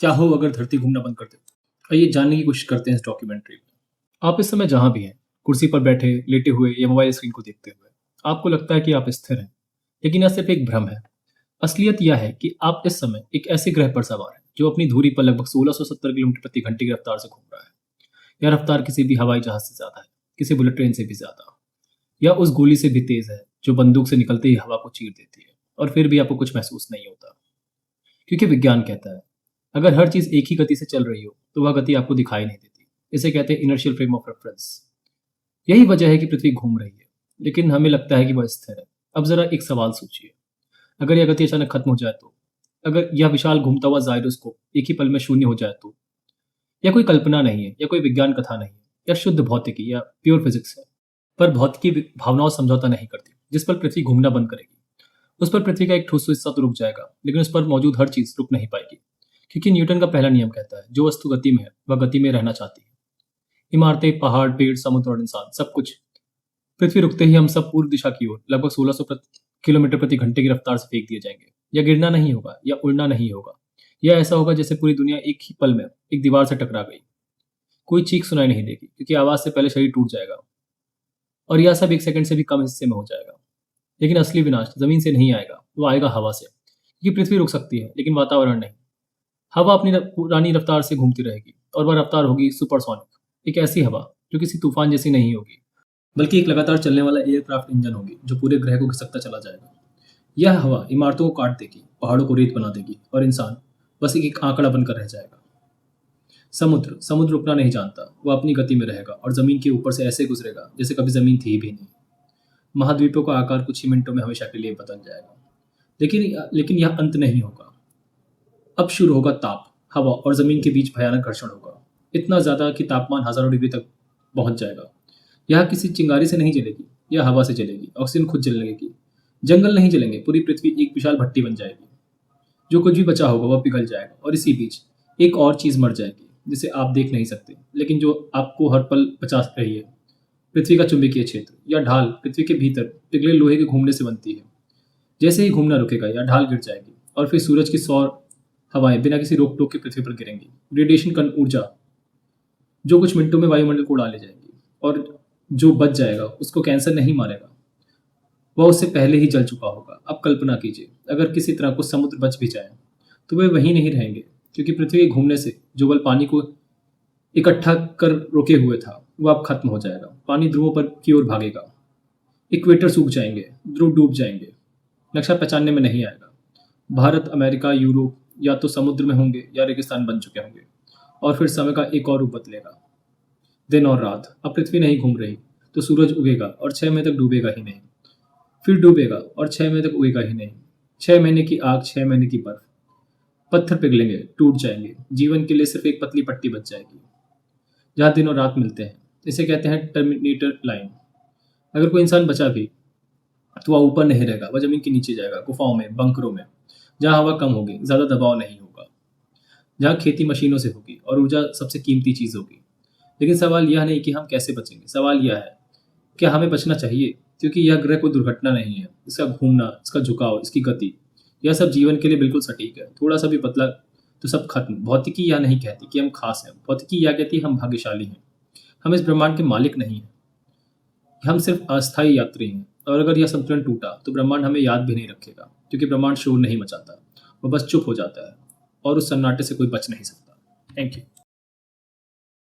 क्या हो अगर धरती घूमना बंद कर दे? आइए जानने की कोशिश करते हैं इस डॉक्यूमेंट्री में। आप इस समय जहां भी हैं, कुर्सी पर बैठे, लेटे हुए या मोबाइल स्क्रीन को देखते हुए, आपको लगता है कि आप स्थिर हैं, लेकिन यह सिर्फ एक भ्रम है। असलियत यह है कि आप इस समय एक ऐसे ग्रह पर सवार हैं जो अपनी धुरी पर लगभग 1670 किलोमीटर प्रति घंटे की रफ्तार से घूम रहा है। यह रफ्तार किसी भी हवाई जहाज से ज्यादा है, किसी बुलेट ट्रेन से भी ज्यादा। यह उस गोली से भी तेज है जो बंदूक से निकलते ही हवा को चीर देती है, और फिर भी आपको कुछ महसूस नहीं होता। क्योंकि विज्ञान कहता है, अगर हर चीज एक ही गति से चल रही हो तो वह गति आपको दिखाई नहीं देती। इसे कहते हैं इनर्शियल फ्रेम ऑफ रेफरेंस। यही वजह है कि पृथ्वी घूम रही है, लेकिन हमें लगता है कि वह स्थिर है। अब जरा एक सवाल सोचिए, अगर यह गति अचानक खत्म हो जाए तो? अगर यह विशाल घूमता हुआ जाइरोस्कोप एक ही पल में शून्य हो जाए तो? यह कोई कल्पना नहीं है, यह कोई विज्ञान कथा नहीं है, यह शुद्ध भौतिकी या प्योर फिजिक्स है। पर भौतिकी भावनाओं से समझौता नहीं करती। जिस पर पृथ्वी घूमना बंद करेगी, उस पर पृथ्वी का एक ठोस हिस्सा तो रुक जाएगा, लेकिन उस पर मौजूद हर चीज रुक नहीं पाएगी। क्योंकि न्यूटन का पहला नियम कहता है, जो वस्तु गति में है वह गति में रहना चाहती है। इमारतें, पहाड़, पेड़, समुद्र और इंसान, सब कुछ। पृथ्वी रुकते ही हम सब पूर्व दिशा की ओर लगभग 1600 किलोमीटर प्रति घंटे की रफ्तार से फेंक दिए जाएंगे। यह गिरना नहीं होगा या उड़ना नहीं होगा। यह ऐसा होगा जैसे पूरी दुनिया एक ही पल में एक दीवार से टकरा गई। कोई चीख सुनाई नहीं देगी, क्योंकि आवाज से पहले शरीर टूट जाएगा, और यह सब एक सेकंड से भी कम हिस्से में हो जाएगा। लेकिन असली विनाश जमीन से नहीं आएगा, वो आएगा हवा से। क्योंकि पृथ्वी रुक सकती है, लेकिन वातावरण नहीं। हवा अपनी पुरानी रफ्तार से घूमती रहेगी, और वह रफ्तार होगी सुपरसोनिक। एक ऐसी हवा जो किसी तूफान जैसी नहीं होगी, बल्कि एक लगातार चलने वाला एयरक्राफ्ट इंजन होगी जो पूरे ग्रह को खिसकता चला जाएगा। यह हवा इमारतों को काट देगी, पहाड़ों को रेत बना देगी, और इंसान बस एक आंकड़ा बनकर रह जाएगा। समुद्र समुद्र रुकना नहीं जानता। वह अपनी गति में रहेगा और जमीन के ऊपर से ऐसे गुजरेगा जैसे कभी जमीन थी भी नहीं। महाद्वीपों का आकार कुछ ही मिनटों में हमेशा के लिए बदल जाएगा। लेकिन यह अंत नहीं होगा। अब शुरू होगा ताप। हवा और जमीन के बीच भयानक घर्षण होगा, इतना ज्यादा कि तापमान हजारों डिग्री तक पहुंच जाएगा। यह किसी चिंगारी से नहीं जलेगी, यह हवा से जलेगी। ऑक्सीजन खुद जलने लगेगी। जंगल नहीं जलेंगे, पूरी पृथ्वी एक विशाल भट्टी बन जाएगी। जो कुछ भी बचा होगा वह पिघल जाएगा, और इसी बीच एक और चीज मर जाएगी जिसे आप देख नहीं सकते, लेकिन जो आपको हर पल बचा रही है। पृथ्वी का चुंबकीय क्षेत्र या ढाल पृथ्वी के भीतर पिघले लोहे के घूमने से बनती है। जैसे ही घूमना रुकेगा या ढाल गिर जाएगी, और फिर सूरज की सौर हवाएं बिना किसी रोक टोक के पृथ्वी पर गिरेंगी। रेडिएशन कण ऊर्जा जो कुछ मिनटों में वायुमंडल को उड़ा ले जाएगी, और जो बच जाएगा उसको कैंसर नहीं मारेगा, वह उससे पहले ही जल चुका होगा। अब कल्पना कीजिए, अगर किसी तरह कुछ समुद्र बच भी जाए तो वे वहीं नहीं रहेंगे, क्योंकि पृथ्वी के घूमने से जो बल पानी को इकट्ठा कर रोके हुए था वह अब खत्म हो जाएगा। पानी ध्रुवों पर की ओर भागेगा। इक्वेटर सूख जाएंगे, ध्रुव डूब जाएंगे। नक्शा पहचानने में नहीं आएगा। भारत, अमेरिका, यूरोप या तो समुद्र में होंगे या रेगिस्तान बन चुके होंगे, और फिर समय का एक और रूप बदलेगा। दिन और रात। अब पृथ्वी नहीं घूम रही तो सूरज उगेगा और 6 महीने तक डूबेगा ही नहीं, फिर डूबेगा और 6 महीने तक उगेगा ही नहीं। 6 महीने की आग, 6 महीने की बर्फ। पत्थर पिघलेंगे, टूट जाएंगे। जीवन के लिए सिर्फ एक पतली पट्टी बच जाएगी जहाँ दिन और रात मिलते हैं। इसे कहते हैं टर्मिनेटर लाइन। अगर कोई इंसान बचा भी तो वह ऊपर नहीं रहेगा, वह जमीन के नीचे जाएगा, गुफाओं में, बंकरों में, जहाँ हवा कम होगी, ज्यादा दबाव नहीं होगा, जहाँ खेती मशीनों से होगी और ऊर्जा सबसे कीमती चीज होगी। लेकिन सवाल यह नहीं कि हम कैसे बचेंगे, सवाल यह है क्या हमें बचना चाहिए। क्योंकि यह ग्रह कोई दुर्घटना नहीं है। इसका घूमना, इसका झुकाव, इसकी गति, यह सब जीवन के लिए बिल्कुल सटीक है। थोड़ा सा भी बदला तो सब खत्म। भौतिकी यह नहीं कहती कि हम खास हैं, भौतिकी यह कहती है हम भाग्यशाली हैं। हम इस ब्रह्मांड के मालिक नहीं हैं, हम सिर्फ अस्थायी यात्री हैं। और अगर यह संतुलन टूटा तो ब्रह्मांड हमें याद भी नहीं रखेगा, क्योंकि ब्रह्मांड शोर नहीं मचाता, वह बस चुप हो जाता है, और उस सन्नाटे से कोई बच नहीं सकता। Thank you.